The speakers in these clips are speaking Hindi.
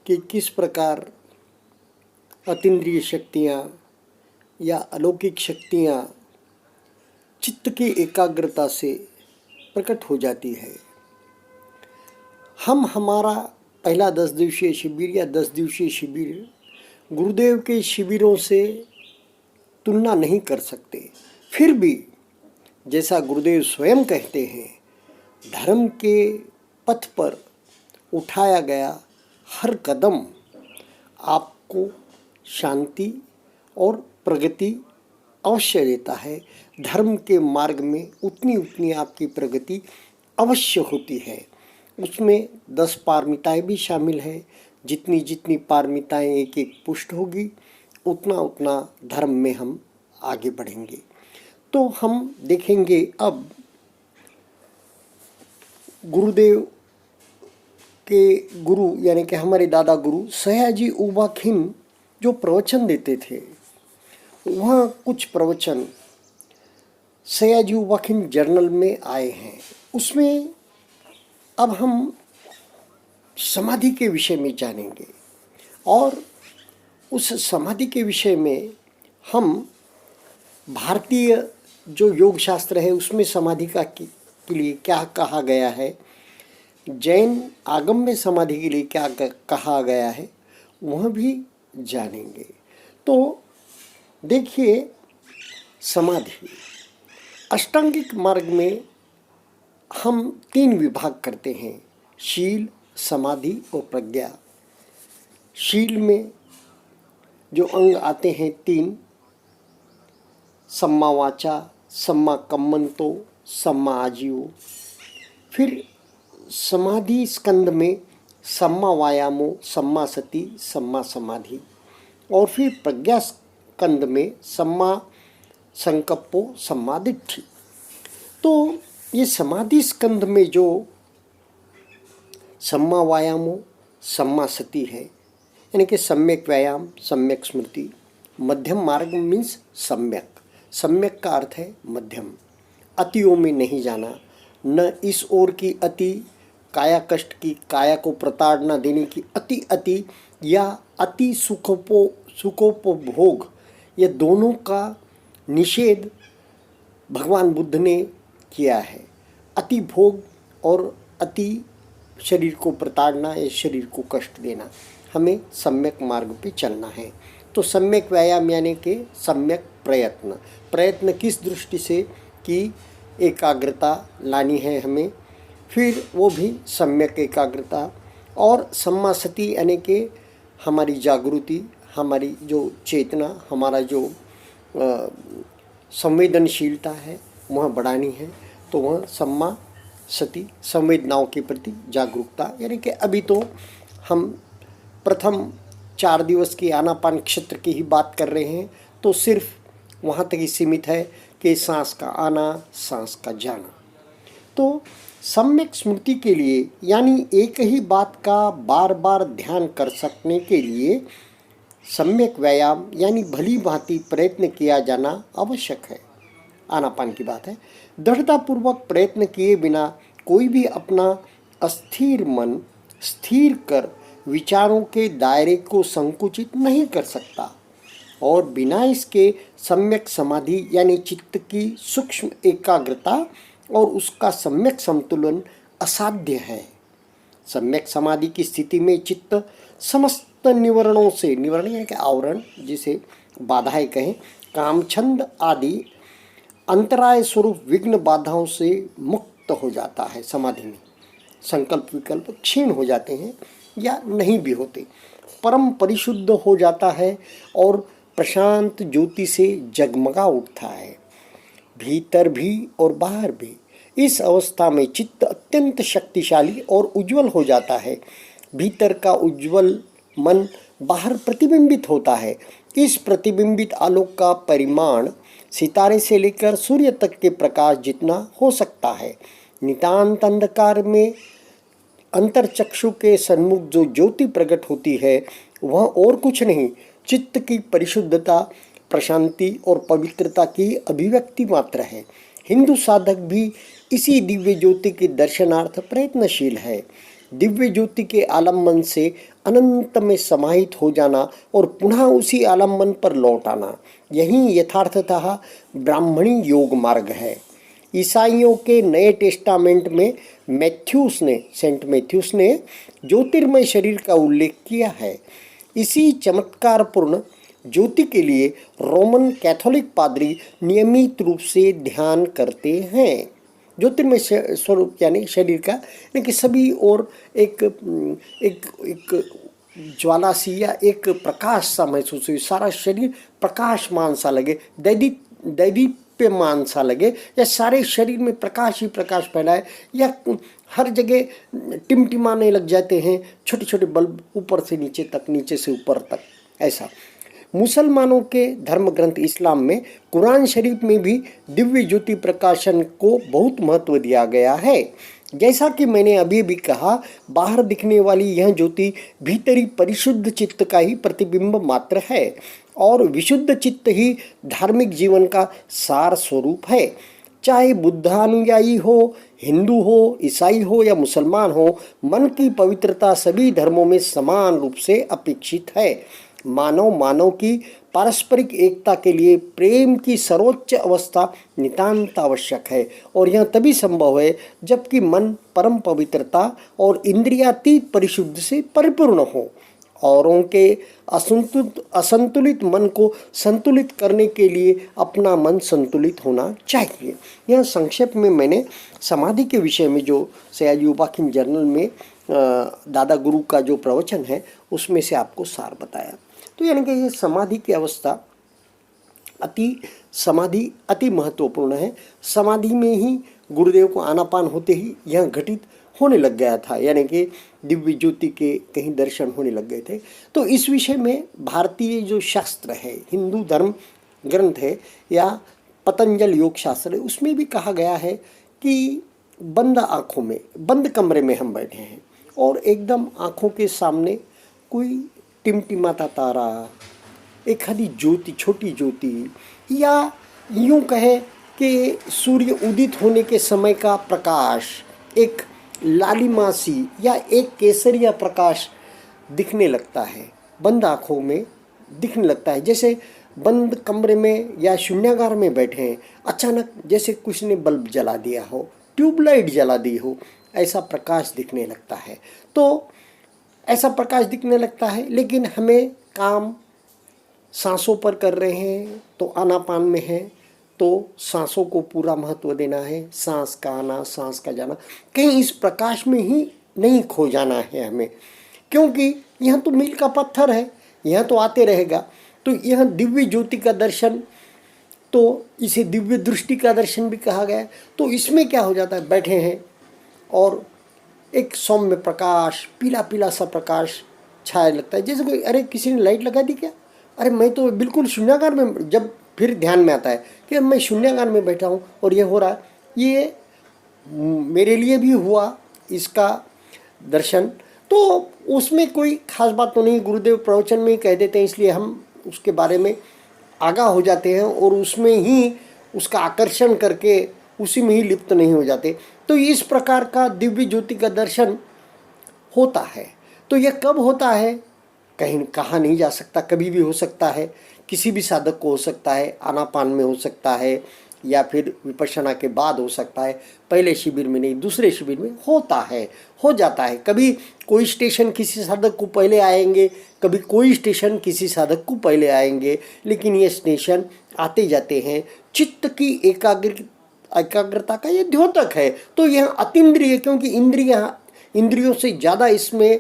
कि किस प्रकार अतीन्द्रिय शक्तियाँ या अलौकिक शक्तियाँ चित्त की एकाग्रता से प्रकट हो जाती है। हम हमारा पहला 10 दिवसीय शिविर या 10 दिवसीय शिविर गुरुदेव के शिविरों से तुलना नहीं कर सकते। फिर भी जैसा गुरुदेव स्वयं कहते हैं, धर्म के पथ पर उठाया गया हर कदम आपको शांति और प्रगति अवश्य देता है। धर्म के मार्ग में उतनी उतनी आपकी प्रगति अवश्य होती है। उसमें 10 पारमिताएँ भी शामिल है। जितनी जितनी पारमिताएँ एक एक पुष्ट होगी, उतना उतना धर्म में हम आगे बढ़ेंगे। तो हम देखेंगे अब गुरुदेव के गुरु यानी कि हमारे दादा गुरु सयाजी उबा खिम जो प्रवचन देते थे, वहाँ कुछ प्रवचन सयाजी उबा खिम जर्नल में आए हैं। उसमें अब हम समाधि के विषय में जानेंगे और उस समाधि के विषय में हम भारतीय जो योग शास्त्र है उसमें समाधि का के लिए क्या कहा गया है, जैन आगम में समाधि के लिए क्या कहा गया है, वह भी जानेंगे। तो देखिए, समाधि अष्टांगिक मार्ग में हम 3 विभाग करते हैं, शील, समाधि और प्रज्ञा। शील में जो अंग आते हैं 3, सम्मा वाचा, सम्मा कम्मंतो, सम्मा आजीवो। फिर समाधि स्कंद में सम्मा वायामो, सम्मा सति, सम्मा समाधि। और फिर प्रज्ञा स्कंद में सम्मा संकप्पो, सम्मा दिट्ठि। तो ये समाधि स्कंद में जो सम्मा वायामो, सम्मा सति है, यानी कि सम्यक व्यायाम, सम्यक स्मृति। मध्यम मार्ग मीन्स सम्यक। सम्यक का अर्थ है मध्यम, अतियों में नहीं जाना, न इस ओर की अति, काया कष्ट की, काया को प्रताड़ना देने की अति या अति सुखोपभोग, ये दोनों का निषेध भगवान बुद्ध ने किया है। अति भोग और अति शरीर को प्रताड़ना या शरीर को कष्ट देना, हमें सम्यक मार्ग पे चलना है। तो सम्यक व्यायाम यानी कि सम्यक प्रयत्न। प्रयत्न किस दृष्टि से कि एकाग्रता लानी है हमें, फिर वो भी सम्यक एकाग्रता। और सम्मा सति यानी कि हमारी जागृति, हमारी जो चेतना, हमारा जो संवेदनशीलता है वह बढ़ानी है। तो वह सम्मा सति, संवेदनाओं के प्रति जागरूकता। यानी कि अभी तो हम प्रथम 4 दिवस की आनापान क्षेत्र की ही बात कर रहे हैं, तो सिर्फ वहाँ तक ही सीमित है कि सांस का आना, सांस का जाना। तो सम्यक स्मृति के लिए यानी एक ही बात का बार बार ध्यान कर सकने के लिए सम्यक व्यायाम यानी भली भांति प्रयत्न किया जाना आवश्यक है। आनापान की बात है। दृढ़तापूर्वक प्रयत्न किए बिना कोई भी अपना अस्थिर मन स्थिर कर विचारों के दायरे को संकुचित नहीं कर सकता, और बिना इसके सम्यक समाधि यानी चित्त की सूक्ष्म एकाग्रता और उसका सम्यक संतुलन असाध्य है। सम्यक समाधि की स्थिति में चित्त समस्त निवरणों से, निवरण यानी कि आवरण, जिसे बाधाएं कहें, कामछंद आदि अंतराय स्वरूप विघ्न बाधाओं से मुक्त हो जाता है। समाधि में संकल्प विकल्प क्षीण हो जाते हैं या नहीं भी होते, परम परिशुद्ध हो जाता है और प्रशांत ज्योति से जगमगा उठता है, भीतर भी और बाहर भी। इस अवस्था में चित्त अत्यंत शक्तिशाली और उज्जवल हो जाता है। भीतर का उज्जवल मन बाहर प्रतिबिंबित होता है। इस प्रतिबिंबित आलोक का परिमाण सितारे से लेकर सूर्य तक के प्रकाश जितना हो सकता है। नितांत अंधकार में अंतरचक्षु के सन्मुख जो ज्योति प्रकट होती है वह और कुछ नहीं, चित्त की परिशुद्धता, प्रशांति और पवित्रता की अभिव्यक्ति मात्र है। हिंदू साधक भी इसी दिव्य ज्योति के दर्शनार्थ प्रयत्नशील है। दिव्य ज्योति के आलम्बन से अनंत में समाहित हो जाना और पुनः उसी आलम्बन पर लौट आना, यही यथार्थतः ब्राह्मणी योग मार्ग है। ईसाइयों के नए टेस्टामेंट में सेंट मैथ्यूस ने ज्योतिर्मय शरीर का उल्लेख किया है। इसी चमत्कारपूर्ण ज्योति के लिए रोमन कैथोलिक पादरी नियमित रूप से ध्यान करते हैं। ज्योतिर्मय स्वरूप यानी शरीर का, यानी कि सभी और एक एक एक ज्वाला सी या एक प्रकाश सा महसूस हुई, सारा शरीर प्रकाशमान सा लगे, दैदीप्यमान सा लगे, या सारे शरीर में प्रकाश ही प्रकाश फैलाए, या हर जगह टिमटिमाने लग जाते हैं छोटे छोटे बल्ब ऊपर से नीचे तक, नीचे से ऊपर तक। ऐसा मुसलमानों के धर्म ग्रंथ इस्लाम में कुरान शरीफ में भी दिव्य ज्योति प्रकाशन को बहुत महत्व दिया गया है। जैसा कि मैंने अभी भी कहा, बाहर दिखने वाली यह ज्योति भीतरी परिशुद्ध चित्त का ही प्रतिबिंब मात्र है और विशुद्ध चित्त ही धार्मिक जीवन का सार स्वरूप है। चाहे बुद्धानुयायी हो, हिंदू हो, ईसाई हो या मुसलमान हो, मन की पवित्रता सभी धर्मों में समान रूप से अपेक्षित है। मानव की पारस्परिक एकता के लिए प्रेम की सर्वोच्च अवस्था नितांत आवश्यक है और यह तभी संभव है जबकि मन परम पवित्रता और इंद्रियातीत परिशुद्ध से परिपूर्ण हो। औरों के असंतुलित मन को संतुलित करने के लिए अपना मन संतुलित होना चाहिए। यह संक्षेप में मैंने समाधि के विषय में जो सयाजी उबा खिम जर्नल में दादा गुरु का जो प्रवचन है उसमें से आपको सार बताया। तो यानी कि ये समाधि की अवस्था अति महत्वपूर्ण है। समाधि में ही गुरुदेव को आनापान होते ही यह घटित होने लग गया था, यानी कि दिव्य ज्योति के कहीं दर्शन होने लग गए थे। तो इस विषय में भारतीय जो शास्त्र है, हिंदू धर्म ग्रंथ है या पतंजल योग शास्त्र है, उसमें भी कहा गया है कि बंद आँखों में, बंद कमरे में हम बैठे हैं और एकदम आँखों के सामने कोई टिमटिमाता तारा, एक आधी ज्योति, छोटी ज्योति, या यूं कहे कि सूर्य उदित होने के समय का प्रकाश, एक लालिमासी या एक केसरिया प्रकाश दिखने लगता है, बंद आँखों में दिखने लगता है। जैसे बंद कमरे में या शून्यागार में बैठे हैं, अचानक जैसे कुछ ने बल्ब जला दिया हो, ट्यूबलाइट जला दी हो, ऐसा प्रकाश दिखने लगता है। तो ऐसा प्रकाश दिखने लगता है, लेकिन हमें काम सांसों पर कर रहे हैं, तो आनापान में है तो सांसों को पूरा महत्व देना है, सांस का आना, सांस का जाना, कहीं इस प्रकाश में ही नहीं खो जाना है हमें, क्योंकि यह तो मील का पत्थर है, यह तो आते रहेगा। तो यह दिव्य ज्योति का दर्शन, तो इसे दिव्य दृष्टि का दर्शन भी कहा गया है। तो इसमें क्या हो जाता है, बैठे हैं और एक सौम्य प्रकाश, पीला पीला सा प्रकाश छाया लगता है, जैसे कोई, अरे किसी ने लाइट लगा दी क्या, अरे मैं तो बिल्कुल शून्यागार में, जब फिर ध्यान में आता है कि मैं शून्यागार में बैठा हूँ और ये हो रहा है, ये मेरे लिए भी हुआ इसका दर्शन। तो उसमें कोई खास बात तो नहीं, गुरुदेव प्रवचन में ही कह देते हैं, इसलिए हम उसके बारे में आगाह हो जाते हैं और उसमें ही उसका आकर्षण करके उसी में ही लिप्त नहीं हो जाते। तो इस प्रकार का दिव्य ज्योति का दर्शन होता है। तो यह कब होता है, कहीं कहा नहीं जा सकता, कभी भी हो सकता है, किसी भी साधक को हो सकता है, आनापान में हो सकता है या फिर विपश्यना के बाद हो सकता है, पहले शिविर में नहीं, दूसरे शिविर में होता है, हो जाता है। कभी कोई स्टेशन किसी साधक को पहले आएंगे, कभी कोई स्टेशन किसी साधक को पहले आएंगे, लेकिन ये स्टेशन आते जाते हैं। चित्त की एकाग्रता का ये द्योतक है। तो यह अतीन्द्रिय, क्योंकि इंद्रियों से ज़्यादा इसमें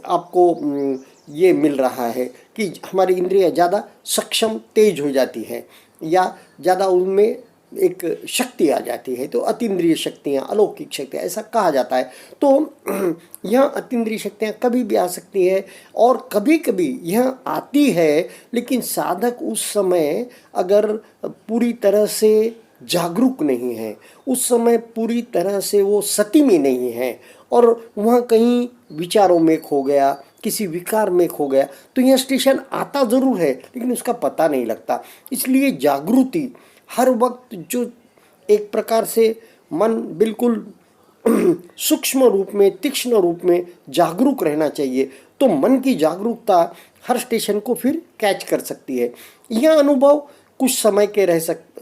आपको ये मिल रहा है कि हमारी इंद्रियां ज़्यादा सक्षम, तेज हो जाती है या ज़्यादा उनमें एक शक्ति आ जाती है। तो अतीन्द्रिय शक्तियाँ, अलौकिक शक्तियाँ ऐसा कहा जाता है। तो यह अतीन्द्रिय शक्तियाँ कभी भी आ सकती है और कभी कभी यह आती है, लेकिन साधक उस समय अगर पूरी तरह से जागरूक नहीं है, उस समय पूरी तरह से वो सती में नहीं है और वहाँ कहीं विचारों में खो गया, किसी विकार में खो गया, तो यह स्टेशन आता ज़रूर है लेकिन उसका पता नहीं लगता। इसलिए जागृति हर वक्त, जो एक प्रकार से मन बिल्कुल सूक्ष्म रूप में, तीक्ष्ण रूप में जागरूक रहना चाहिए। तो मन की जागरूकता हर स्टेशन को फिर कैच कर सकती है। यह अनुभव कुछ समय के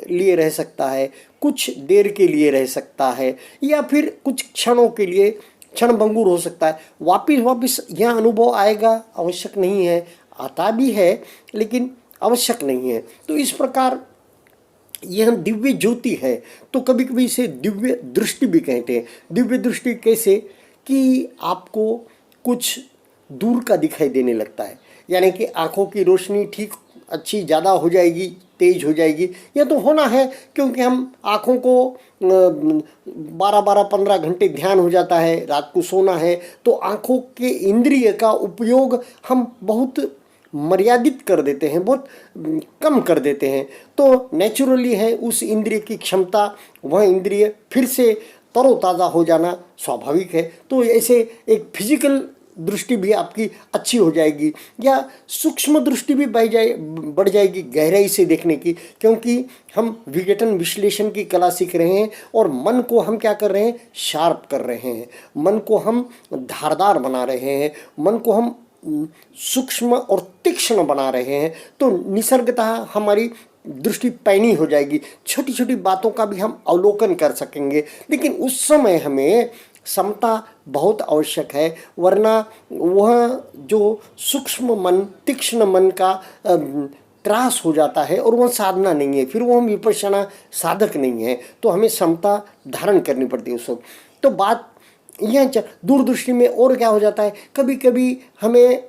लिए रह सकता है, कुछ देर के लिए रह सकता है, या फिर कुछ क्षणों के लिए क्षणभंगुर हो सकता है। वापिस यह अनुभव आएगा आवश्यक नहीं है, आता भी है लेकिन आवश्यक नहीं है। तो इस प्रकार यह दिव्य ज्योति है। तो कभी कभी इसे दिव्य दृष्टि भी कहते हैं। दिव्य दृष्टि कैसे कि आपको कुछ दूर का दिखाई देने लगता है, यानी कि आँखों की रोशनी ठीक अच्छी ज़्यादा हो जाएगी, तेज हो जाएगी। यह तो होना है क्योंकि हम आँखों को 12-15 घंटे ध्यान हो जाता है, रात को सोना है, तो आँखों के इंद्रिय का उपयोग हम बहुत मर्यादित कर देते हैं, बहुत कम कर देते हैं। तो नेचुरली है उस इंद्रिय की क्षमता, वह इंद्रिय फिर से तरोताज़ा हो जाना स्वाभाविक है। तो ऐसे एक फिजिकल दृष्टि भी आपकी अच्छी हो जाएगी, या सूक्ष्म दृष्टि भी बढ़ जाएगी गहराई से देखने की, क्योंकि हम विघटन विश्लेषण की कला सीख रहे हैं और मन को हम क्या कर रहे हैं, शार्प कर रहे हैं, मन को हम धारदार बना रहे हैं, मन को हम सूक्ष्म और तीक्ष्ण बना रहे हैं। तो निसर्गतः हमारी दृष्टि पैनी हो जाएगी, छोटी छोटी बातों का भी हम अवलोकन कर सकेंगे। लेकिन उस समय हमें समता बहुत आवश्यक है, वरना वह जो सूक्ष्म मन, तीक्ष्ण मन का त्रास हो जाता है और वह साधना नहीं है, फिर वह विपश्यना साधक नहीं है। तो हमें समता धारण करनी पड़ती है उस वक्त। तो बात यह दूरदृष्टि में और क्या हो जाता है, कभी कभी हमें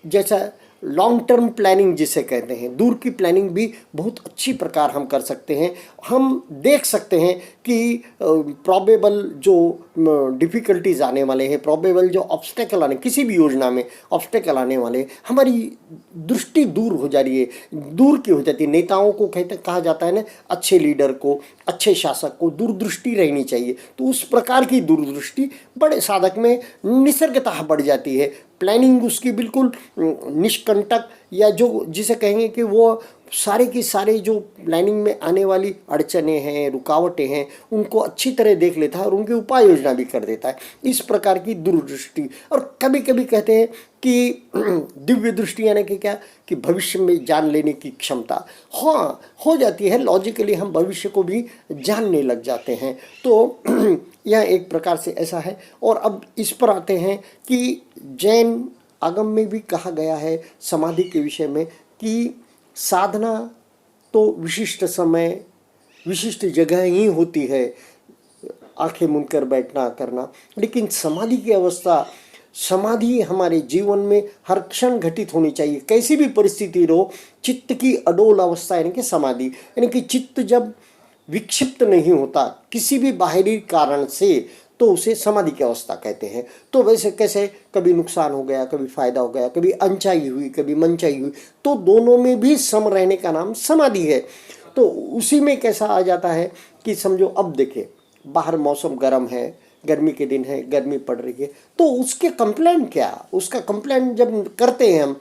जैसा लॉन्ग टर्म प्लानिंग जिसे कहते हैं, दूर की प्लानिंग भी बहुत अच्छी प्रकार हम कर सकते हैं। हम देख सकते हैं कि प्रॉबेबल जो डिफ़िकल्टीज आने वाले हैं, प्रॉबेबल जो ऑब्स्टेकल आने, किसी भी योजना में ऑब्स्टेकल आने वाले, हमारी दृष्टि दूर हो जा रही है, दूर की हो जाती है। नेताओं को कहा जाता है ना, अच्छे लीडर को, अच्छे शासक को दूरदृष्टि रहनी चाहिए। तो उस प्रकार की दूरदृष्टि बड़े साधक में निसर्गतः बढ़ जाती है। प्लानिंग उसकी बिल्कुल निष्कंटक, या जो जिसे कहेंगे कि वो सारे की सारे जो प्लानिंग में आने वाली अड़चनें हैं, रुकावटें हैं, उनको अच्छी तरह देख लेता है और उनकी उपाय योजना भी कर देता है। इस प्रकार की दूरदृष्टि। और कभी कभी कहते हैं कि दिव्य दृष्टि यानी कि क्या, कि भविष्य में जान लेने की क्षमता हाँ हो जाती है। लॉजिकली हम भविष्य को भी जानने लग जाते हैं। तो यह एक प्रकार से ऐसा है। और अब इस पर आते हैं कि जैन आगम में भी कहा गया है समाधि के विषय में कि साधना तो विशिष्ट समय, विशिष्ट जगह ही होती है, आंखें मूंद कर बैठना करना, लेकिन समाधि की अवस्था, समाधि हमारे जीवन में हर क्षण घटित होनी चाहिए। कैसी भी परिस्थिति रहो, चित्त की अडोल अवस्था यानी कि समाधि, यानी कि चित्त जब विक्षिप्त नहीं होता किसी भी बाहरी कारण से, तो उसे समाधि की अवस्था कहते हैं। तो वैसे कैसे, कभी नुकसान हो गया, कभी फायदा हो गया, कभी अनचाही हुई, कभी मनचाही हुई, तो दोनों में भी सम रहने का नाम समाधि है। तो उसी में कैसा आ जाता है कि समझो अब देखें, बाहर मौसम गर्म है, गर्मी के दिन है, गर्मी पड़ रही है, तो उसके कंप्लेंट क्या, उसका कंप्लेंट जब करते हैं हम,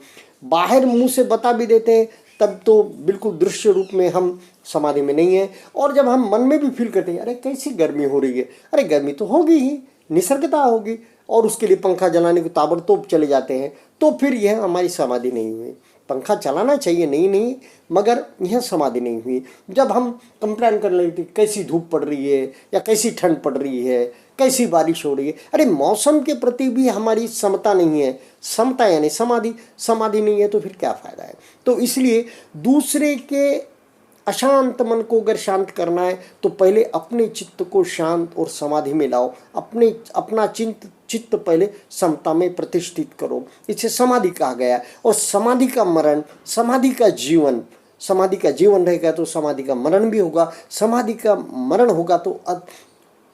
बाहर मुंह से बता भी देते हैं, तब तो बिल्कुल दृश्य रूप में हम समाधि में नहीं है। और जब हम मन में भी फील करते हैं, अरे कैसी गर्मी हो रही है, अरे गर्मी तो होगी ही, निसर्गता होगी, और उसके लिए पंखा जलाने को ताबड़तोड़ चले जाते हैं, तो फिर यह हमारी समाधि नहीं हुई। पंखा चलाना चाहिए, नहीं, मगर यह समाधि नहीं हुई। जब हम कंप्लेन कर लेते कैसी धूप पड़ रही है, या कैसी ठंड पड़ रही है, कैसी बारिश हो रही है, अरे मौसम के प्रति भी हमारी समता नहीं है। समता यानी समाधि, समाधि नहीं है तो फिर क्या फायदा है। तो इसलिए दूसरे के अशांत मन को अगर शांत करना है तो पहले अपने चित्त को शांत और समाधि में लाओ। अपना चित्त पहले समता में प्रतिष्ठित करो, इसे समाधि कहा गया है। और समाधि का मरण, समाधि का जीवन रहेगा तो समाधि का मरण भी होगा। समाधि का मरण होगा तो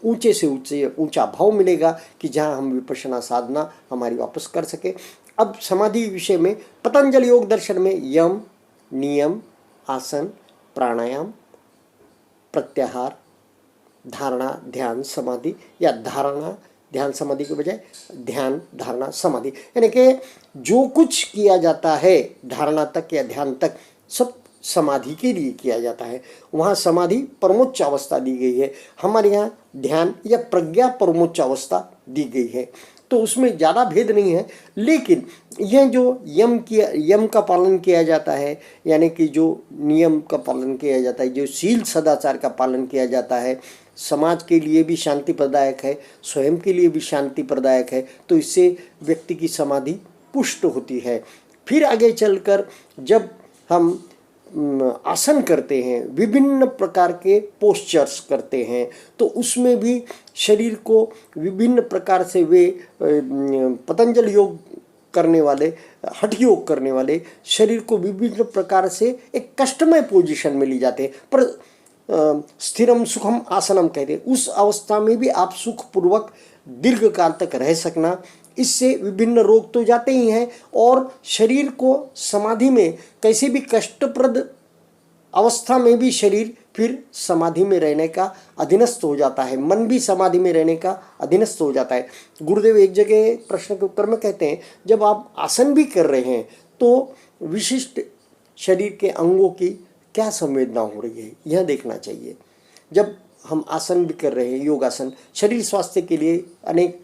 ऊंचे से ऊंचा भाव मिलेगा कि जहां हम विपश्यना साधना हमारी वापस कर सके। अब समाधि विषय में पतंजलि योग दर्शन में यम, नियम, आसन, प्राणायाम, प्रत्याहार, धारणा, ध्यान, समाधि, या धारणा ध्यान समाधि के बजाय ध्यान, धारणा, समाधि, यानी कि जो कुछ किया जाता है धारणा तक या ध्यान तक सब समाधि के लिए किया जाता है। वहाँ समाधि परमोच्च अवस्था दी गई है, हमारे यहाँ ध्यान या प्रज्ञा परमोच्च अवस्था दी गई है। तो उसमें ज़्यादा भेद नहीं है, लेकिन यह जो यम का पालन किया जाता है, यानी कि जो नियम का पालन किया जाता है, जो शील सदाचार का पालन किया जाता है, समाज के लिए भी शांति प्रदायक है, स्वयं के लिए भी शांति प्रदायक है, तो इससे व्यक्ति की समाधि पुष्ट होती है। फिर आगे चलकर जब हम आसन करते हैं, विभिन्न प्रकार के पोस्चर्स करते हैं, तो उसमें भी शरीर को विभिन्न प्रकार से वे पतंजल योग करने वाले, हठ योग करने वाले शरीर को विभिन्न प्रकार से एक कष्टमय पोजीशन में ले जाते हैं। पर स्थिरम सुखम आसनम कहते हैं, उस अवस्था में भी आप सुखपूर्वक दीर्घ काल तक रह सकना, इससे विभिन्न रोग तो जाते ही हैं और शरीर को समाधि में कैसे भी कष्टप्रद अवस्था में भी शरीर फिर समाधि में रहने का अधीनस्थ हो जाता है, मन भी समाधि में रहने का अधीनस्थ हो जाता है। गुरुदेव एक जगह प्रश्न के उत्तर में कहते हैं, जब आप आसन भी कर रहे हैं तो विशिष्ट शरीर के अंगों की क्या संवेदना हो रही है, यह देखना चाहिए। जब हम आसन भी कर रहे हैं, योगासन, शरीर स्वास्थ्य के लिए अनेक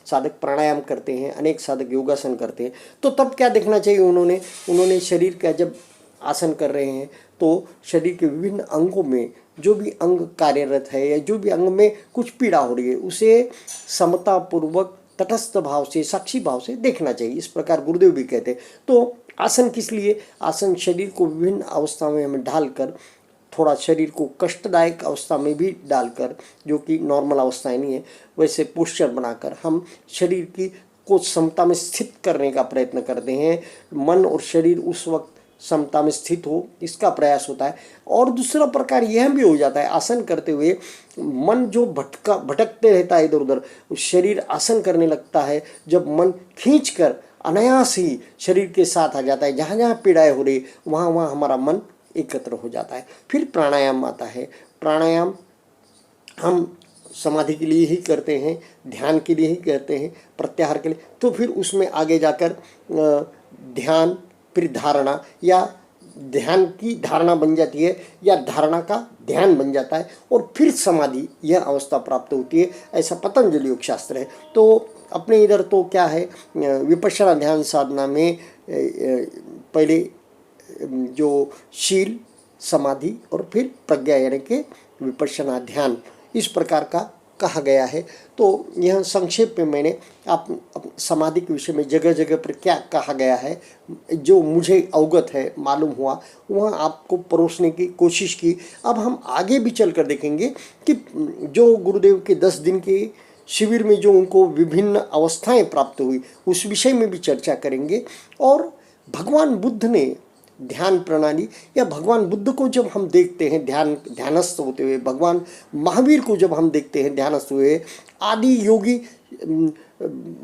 साधक प्राणायाम करते हैं, अनेक साधक योगासन करते हैं, तो तब क्या देखना चाहिए उन्होंने शरीर का जब आसन कर रहे हैं तो शरीर के विभिन्न अंगों में जो भी अंग कार्यरत है या जो भी अंग में कुछ पीड़ा हो रही है, उसे समतापूर्वक तटस्थ भाव से, साक्षी भाव से देखना चाहिए। इस प्रकार गुरुदेव भी कहते हैं। तो आसन किस लिए? आसन शरीर को विभिन्न अवस्था में हमें ढालकर, थोड़ा शरीर को कष्टदायक अवस्था में भी डालकर, जो कि नॉर्मल अवस्थाएं नहीं है, वैसे पोस्चर बनाकर हम शरीर की को समता में स्थित करने का प्रयत्न करते हैं। मन और शरीर उस वक्त समता में स्थित हो, इसका प्रयास होता है। और दूसरा प्रकार यह भी हो जाता है, आसन करते हुए मन जो भटकते रहता है इधर उधर, शरीर आसन करने लगता है। जब मन खींचकर अनायास ही शरीर के साथ आ जाता है, जहाँ जहाँ पीड़ाएं हो रही वहाँ वहाँ हमारा मन एकत्र हो जाता है। फिर प्राणायाम आता है। प्राणायाम हम समाधि के लिए ही करते हैं, ध्यान के लिए ही करते हैं, प्रत्याहार के लिए। तो फिर उसमें आगे जाकर ध्यान, फिर धारणा, या ध्यान की धारणा बन जाती है या धारणा का ध्यान बन जाता है, और फिर समाधि, यह अवस्था प्राप्त होती है। ऐसा पतंजलि योग शास्त्र है। तो अपने इधर तो क्या है, विपश्यना ध्यान साधना में पहले जो शील, समाधि और फिर प्रज्ञा, यानी कि विपश्यना ध्यान, इस प्रकार का कहा गया है। तो यह संक्षेप में मैंने आप समाधि के विषय में जगह जगह पर क्या कहा गया है, जो मुझे अवगत है, मालूम हुआ, वह आपको परोसने की कोशिश की। अब हम आगे भी चलकर देखेंगे कि जो गुरुदेव के 10 दिन के शिविर में जो उनको विभिन्न अवस्थाएं प्राप्त हुई, उस विषय में भी चर्चा करेंगे। और भगवान बुद्ध ने ध्यान प्रणाली, या भगवान बुद्ध को जब हम देखते हैं ध्यानस्थ होते हुए, भगवान महावीर को जब हम देखते हैं ध्यानस्थ हुए, आदि योगी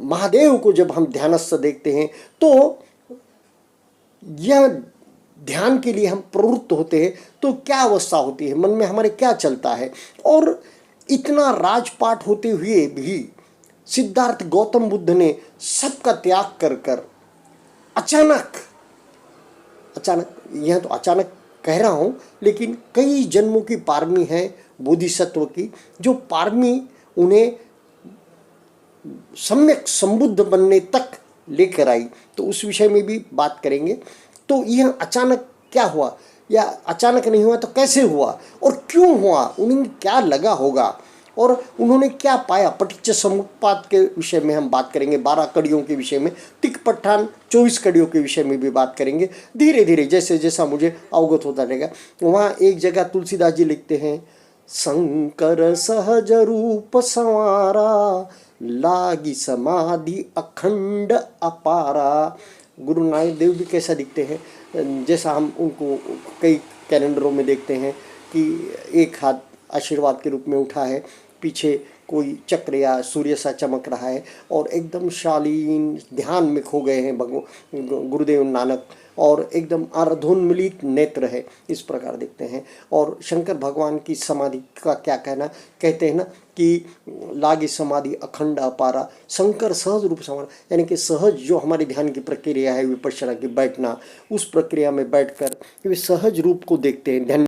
महादेव को जब हम ध्यानस्थ देखते हैं, तो यह ध्यान के लिए हम प्रवृत्त होते हैं तो क्या अवस्था होती है, मन में हमारे क्या चलता है। और इतना राजपाट होते हुए भी सिद्धार्थ गौतम बुद्ध ने सबका त्याग कर कर अचानक, यह तो अचानक कह रहा हूँ, लेकिन कई जन्मों की पारमी है बोधिसत्व की, जो पारमी उन्हें सम्यक संबुद्ध बनने तक लेकर आई। तो उस विषय में भी बात करेंगे। तो यह अचानक क्या हुआ, या अचानक नहीं हुआ तो कैसे हुआ और क्यों हुआ, उन्हें क्या लगा होगा और उन्होंने क्या पाया। पटिच्च समुत्पाद के विषय में हम बात करेंगे, 12 कड़ियों के विषय में, तिक्पट्ठान 24 कड़ियों के विषय में भी बात करेंगे। धीरे धीरे जैसे जैसा मुझे अवगत होता रहेगा। वहाँ एक जगह तुलसीदास जी लिखते हैं, शंकर सहज रूप संवारा, लागी समाधि अखंड अपारा। गुरु नानक देव भी कैसा दिखते हैं, जैसा हम उनको कई कैलेंडरों में देखते हैं कि एक हाथ आशीर्वाद के रूप में उठा है, पीछे कोई चक्र या सूर्य सा चमक रहा है और एकदम शालीन ध्यान में खो गए हैं गुरुदेव नानक, और एकदम अर्धोन्मिलित नेत्र है, इस प्रकार देखते हैं। और शंकर भगवान की समाधि का क्या कहना, कहते हैं ना कि लागी समाधि अखंड अपारा, शंकर सहज रूप समाधि, यानी कि सहज जो हमारी ध्यान की प्रक्रिया है विपश्यना की, बैठना, उस प्रक्रिया में बैठकर वे सहज रूप को देखते हैं। ध्यान